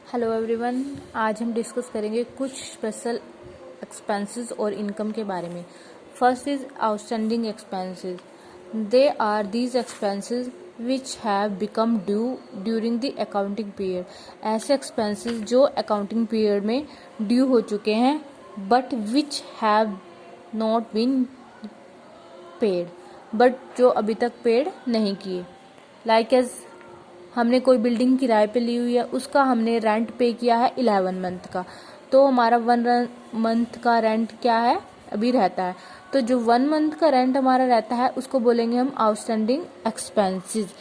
Hello everyone, आज हम discuss करेंगे कुछ स्पेशल एक्सपेंसेस और इनकम के बारे में। First is outstanding expenses. They are these expenses which have become due during the accounting period. ऐसे एक्सपेंसेस जो अकाउंटिंग पीरियड में ड्यू हो चुके हैं but which have not been paid, but जो अभी तक पेड नहीं किए। लाइक एज हमने कोई बिल्डिंग किराए पे ली हुई है, उसका हमने रेंट पे किया है 11 मंथ का, तो हमारा 1 मंथ का रेंट क्या है अभी रहता है। तो जो 1 मंथ का रेंट हमारा रहता है उसको बोलेंगे हम आउटस्टैंडिंग एक्सपेंसेस।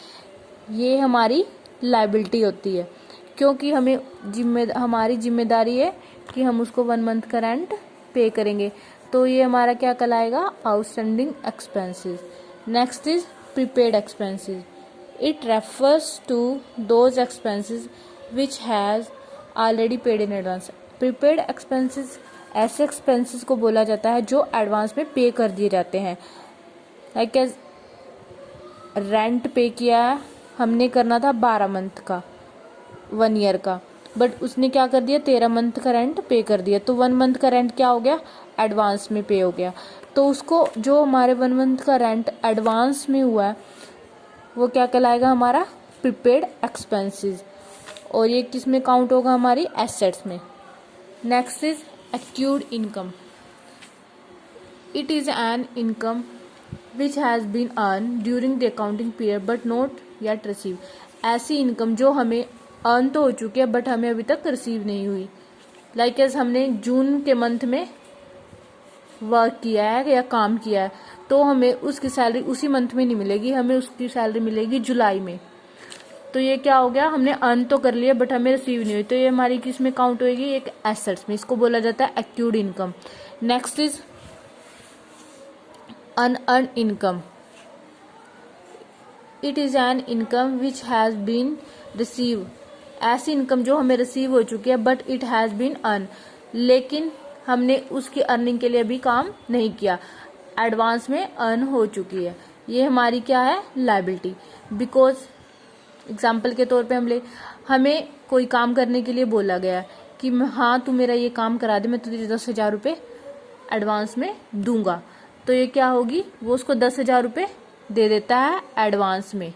ये हमारी लायबिलिटी होती है क्योंकि हमारी जिम्मेदारी है कि हम उसको 1 मंथ का रेंट पे करेंगे, तो ये हमारा क्या कहलाएगा, outstanding expenses. Next is prepaid expenses. It refers to those expenses which has already paid in advance. Prepaid expenses ऐसे expenses को बोला जाता है जो एडवांस में पे कर दिए जाते हैं। लाइक एज रेंट पे किया हमने, करना था 12 मंथ का 1 ईयर का, बट उसने क्या कर दिया 13 मंथ का रेंट पे कर दिया, तो 1 मंथ का रेंट क्या हो गया, एडवांस में पे हो गया। तो उसको जो हमारे 1 मंथ का रेंट एडवांस में हुआ है वो क्या कहलाएगा, हमारा प्रीपेड एक्सपेंसेस, और ये किस में काउंट होगा, हमारी एसेट्स में। Next is accrued income. It is an income which has been earn during the accounting period but not yet receive. ऐसी इनकम जो हमें अर्न तो हो चुकी है बट हमें अभी तक रिसीव नहीं हुई। लाइक एज हमने जून के मंथ में वर्क किया है या काम किया है, तो हमें उसकी सैलरी उसी मंथ में नहीं मिलेगी, हमें उसकी सैलरी मिलेगी जुलाई में। तो ये क्या हो गया, हमने अर्न तो कर लिया बट हमें रिसीव नहीं हुई, तो ये हमारी किस में काउंट होगी, एक एसेट्स में। इसको बोला जाता है accrued income. Next is unearned income. It is an income which has been receive. ऐसी इनकम जो हमें रिसीव हो चुकी है but it has been earn, लेकिन हमने उसकी अर्निंग के लिए भी काम नहीं किया, एडवांस में अर्न हो चुकी है। ये हमारी क्या है, लायबिलिटी। बिकॉज एग्जाम्पल के तौर पे हमें कोई काम करने के लिए बोला गया कि हाँ तू मेरा ये काम करा दे, मैं तुझे 10,000 रुपये एडवांस में दूंगा, तो ये क्या होगी, वो उसको 10,000 रुपये दे देता है एडवांस में,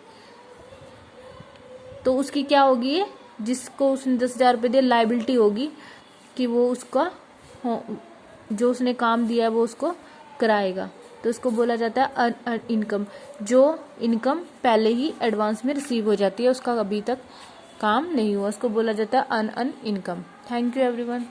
तो उसकी क्या होगी, ये जिसको उसने 10,000 रुपये दिए लायबिलिटी होगी कि वो उसका जो उसने काम दिया है वो उसको कराएगा। तो इसको बोला जाता है अनअर्न्ड इनकम। जो इनकम पहले ही एडवांस में रिसीव हो जाती है, उसका अभी तक काम नहीं हुआ, उसको बोला जाता है unearned income. Thank you everyone.